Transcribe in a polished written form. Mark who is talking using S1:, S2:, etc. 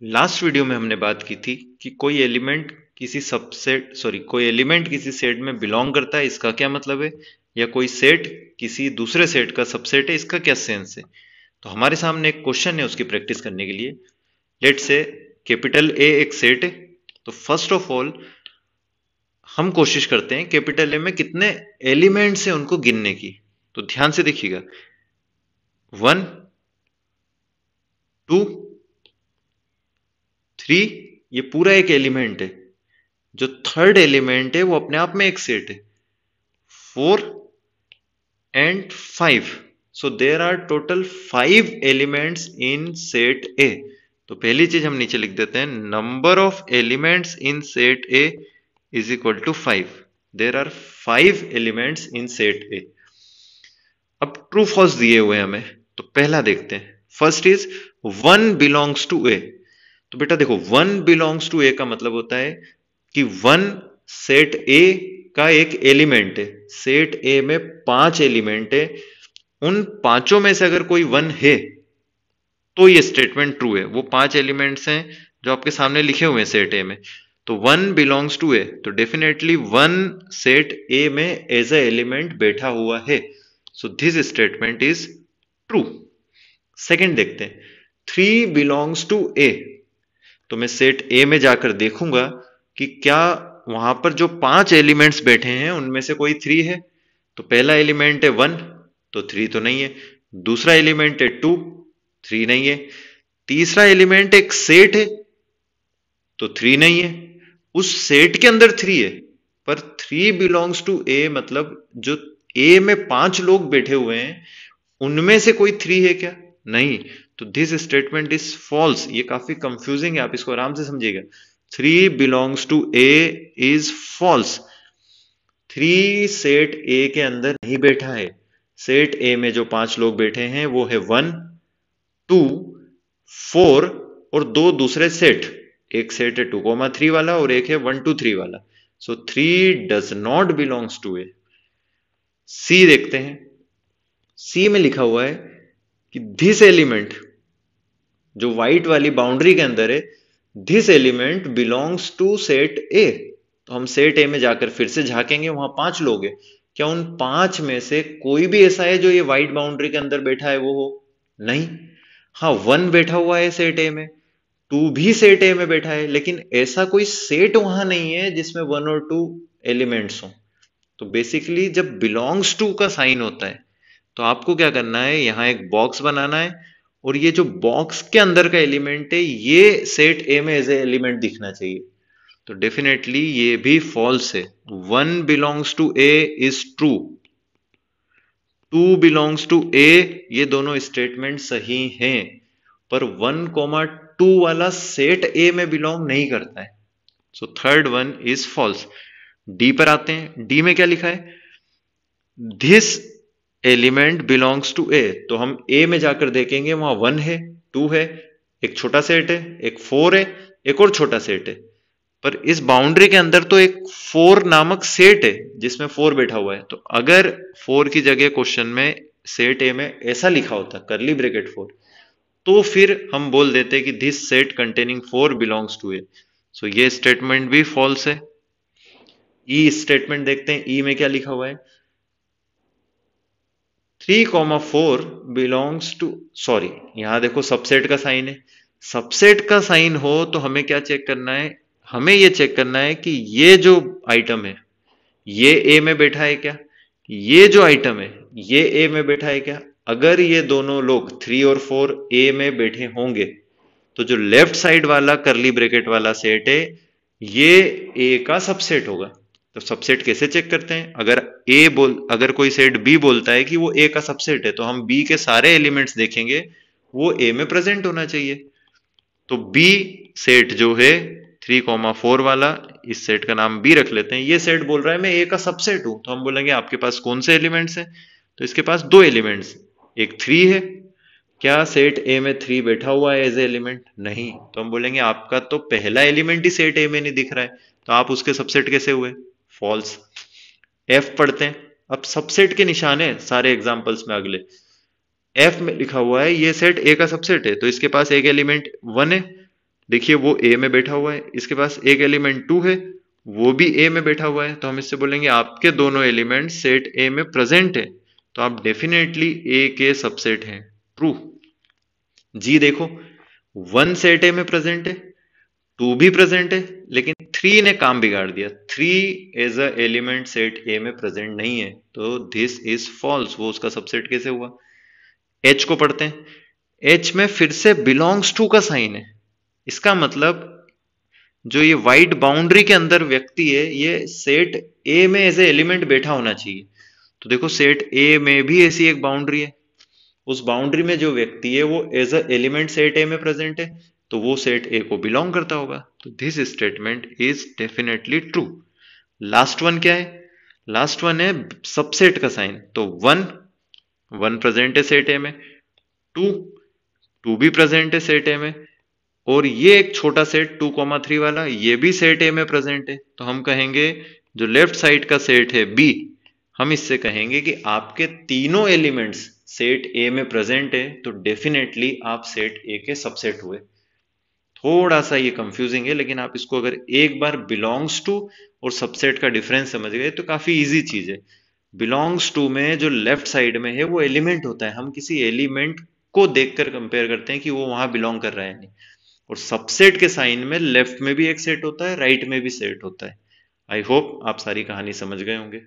S1: Last video में हमने बात की थी कि कोई एलिमेंट किसी सेट में बिलोंग करता है, इसका क्या मतलब है, या कोई सेट किसी दूसरे सेट का सबसेट है, इसका क्या सेंस है। तो हमारे सामने एक क्वेश्चन है उसकी प्रैक्टिस करने के लिए। लेट से कैपिटल ए एक सेट है। तो फर्स्ट ऑफ ऑल हम कोशिश करते हैं कैपिटल ए में कितने एलिमेंट्स हैं उनको गिनने की। तो ध्यान से देखिएगा, 1, 2, 3, ये पूरा एक एलिमेंट है। जो थर्ड एलिमेंट है वो अपने आप में एक सेट है, 4 and 5. So there are total 5 elements in set A. तो पहली चीज हम नीचे लिख देते हैं, number of elements in set A is equal to 5. There are 5 elements in set A. अब ट्रू फॉल्स दिए हुए हैं हमें, तो पहला देखते हैं। First is 1 belongs to A. तो बेटा देखो, 1 बिलोंग्स टू A का मतलब होता है कि 1 सेट A का एक एलिमेंट है। सेट A में 5 एलिमेंट है, उन पांचों में से अगर कोई 1 है तो ये स्टेटमेंट ट्रू है। वो 5 एलिमेंट्स हैं जो आपके सामने लिखे हुए हैं सेट ए में। तो 1 बिलोंग्स टू ए, तो डेफिनेटली 1 सेट ए में एज अ एलिमेंट बैठा हुआ है। So this statement is true. Second देखते हैं, 3 बिलोंग्स टू ए। तो मैं सेट ए में जाकर देखूंगा कि क्या वहां पर जो 5 एलिमेंट्स बैठे हैं उनमें से कोई 3 है। तो पहला एलिमेंट है 1, तो 3 तो नहीं है। दूसरा एलिमेंट है 2, 3 नहीं है। तीसरा एलिमेंट एक सेट है, तो 3 नहीं है। उस सेट के अंदर 3 है, पर 3 बिलोंग्स टू ए, मतलब जो ए में 5 लोग बैठे हुए हैं उनमें से कोई 3 है क्या? नहीं। तो दिस स्टेटमेंट इज फॉल्स। ये काफी कंफ्यूजिंग है, आप इसको आराम से समझिएगा। 3 belongs to A is false. 3 set A के अंदर नहीं बैठा है। सेट ए में जो 5 लोग बैठे हैं वो है 1, 2, 4 और 2 दूसरे सेट। एक सेट है 2,3 वाला और एक है 1, 2, 3 वाला। So 3 does not belongs to A. C देखते हैं। सी में लिखा हुआ है कि दिस एलिमेंट, जो व्हाइट वाली बाउंड्री के अंदर है, this element belongs to set A. तो हम सेट ए में जाकर फिर से झांकेंगे, वहां 5 लोग हैं। क्या उन 5 में से कोई भी ऐसा है जो ये व्हाइट बाउंड्री के अंदर बैठा है वो हो? नहीं। हाँ, 1 बैठा हुआ है सेट ए में, 2 भी सेट ए में बैठा है, लेकिन ऐसा कोई सेट वहां नहीं है जिसमें 1 और 2 एलिमेंट्स हो। तो बेसिकली जब बिलोंग्स टू का साइन होता है तो आपको क्या करना है, यहां एक बॉक्स बनाना है और ये जो बॉक्स के अंदर का एलिमेंट है ये सेट ए में एज ए एलिमेंट दिखना चाहिए। तो डेफिनेटली ये भी फॉल्स है। 1 belongs to A is true, 2 belongs to A, ये दोनों स्टेटमेंट सही हैं, पर 1,2 वाला सेट ए में बिलोंग नहीं करता है। So third one is false. D पर आते हैं। डी में क्या लिखा है, this element belongs to A. तो हम ए में जाकर देखेंगे, वहां 1 है, 2 है, एक छोटा सेट है, एक 4 है, एक और छोटा सेट है। पर इस बाउंड्री के अंदर तो एक 4 नामक सेट है जिसमें 4 बैठा हुआ है। तो अगर 4 की जगह क्वेश्चन में सेट ए में ऐसा लिखा होता, करली ब्रैकेट 4, तो फिर हम बोल देते कि this set containing 4 belongs to A. So ये स्टेटमेंट भी फॉल्स है। ई स्टेटमेंट देखते हैं। ई में क्या लिखा हुआ है, 3,4 बिलोंग्स टू, सॉरी यहां देखो सबसेट का साइन है। सबसेट का साइन हो तो हमें क्या चेक करना है, हमें ये चेक करना है कि ये जो आइटम है ये ए में बैठा है क्या, ये जो आइटम है ये ए में बैठा है क्या। अगर ये दोनों लोग 3 और 4 ए में बैठे होंगे तो जो लेफ्ट साइड वाला करली ब्रैकेट वाला सेट है ये ए का सबसेट होगा। तो सबसेट कैसे चेक करते हैं, अगर कोई सेट बी बोलता है कि वो ए का सबसेट है तो हम बी के सारे एलिमेंट्स देखेंगे, वो ए में प्रेजेंट होना चाहिए। तो बी सेट जो है 3,4 वाला, इस सेट का नाम बी रख लेते हैं। ये सेट बोल रहा है मैं ए का सबसेट हूं, तो हम बोलेंगे आपके पास कौन से एलिमेंट्स हैं। तो इसके पास 2 एलिमेंट्स, एक 3 है। क्या सेट ए में 3 बैठा हुआ है एज ए एलिमेंट? नहीं। तो हम बोलेंगे आपका तो पहला एलिमेंट ही सेट ए में नहीं दिख रहा है, तो आप उसके सबसेट कैसे हुए? फॉल्स। एफ पढ़ते हैं। अब सबसेट के निशान है सारे एग्जांपल्स में अगले। एफ में लिखा हुआ है ये सेट ए का सबसेट है, तो इसके पास एक एलिमेंट 1 है, देखिए वो ए में बैठा हुआ है, इसके पास एक एलिमेंट 2 है, वो भी ए में बैठा हुआ है, तो हम इससे बोलेंगे आपके दोनों एलिमेंट सेट ए में प्रेजेंट है, तो आप डेफिनेटली ए के सबसेट हैं, ट्रू। जी देखो, 1 सेट ए में प्रेजेंट है, 2 भी प्रेजेंट है, लेकिन 3 ने काम बिगाड़ दिया, 3 as a element set A में प्रेजेंट नहीं है, तो दिस इज फॉल्स, वो उसका सबसेट कैसे हुआ। एच को पढ़ते हैं, एच में फिर से बिलोंग्स टू का साइन है, इसका मतलब जो ये व्हाइट बाउंड्री के अंदर व्यक्ति है, ये सेट ए में एज ए एलिमेंट बैठा होना चाहिए। तो देखो सेट ए में भी ऐसी एक बाउंड्री है, उस बाउंड्री में जो व्यक्ति है वो as a element set A में प्रेजेंट है, तो वो सेट ए को बिलोंग करता होगा, तो this statement is definitely true. Last one क्या है, लास्ट वन है सबसेट का साइन, तो वन, वन प्रेजेंट है सेट ए में, टू, टू भी प्रेजेंट है सेट ए में, और ये एक छोटा सेट 2,3 वाला, ये भी सेट ए में प्रेजेंट है, तो हम कहेंगे जो लेफ्ट साइड का सेट है बी, हम इससे कहेंगे कि आपके तीनों एलिमेंट्स सेट ए में प्रेजेंट है, तो डेफिनेटली आप सेट ए के सबसेट हुए। थोड़ा सा ये कंफ्यूजिंग है, लेकिन आप इसको अगर एक बार बिलोंग्स टू और सबसेट का डिफरेंस समझ गए तो काफी इजी चीज है। बिलोंग्स टू में जो लेफ्ट साइड में है वो एलिमेंट होता है, हम किसी एलिमेंट को देखकर कंपेयर करते हैं कि वो वहां बिलोंग कर रहा है नहीं, और सबसेट के साइन में लेफ्ट में भी एक सेट होता है, राइट में भी सेट होता है। आई होप आप सारी कहानी समझ गए होंगे।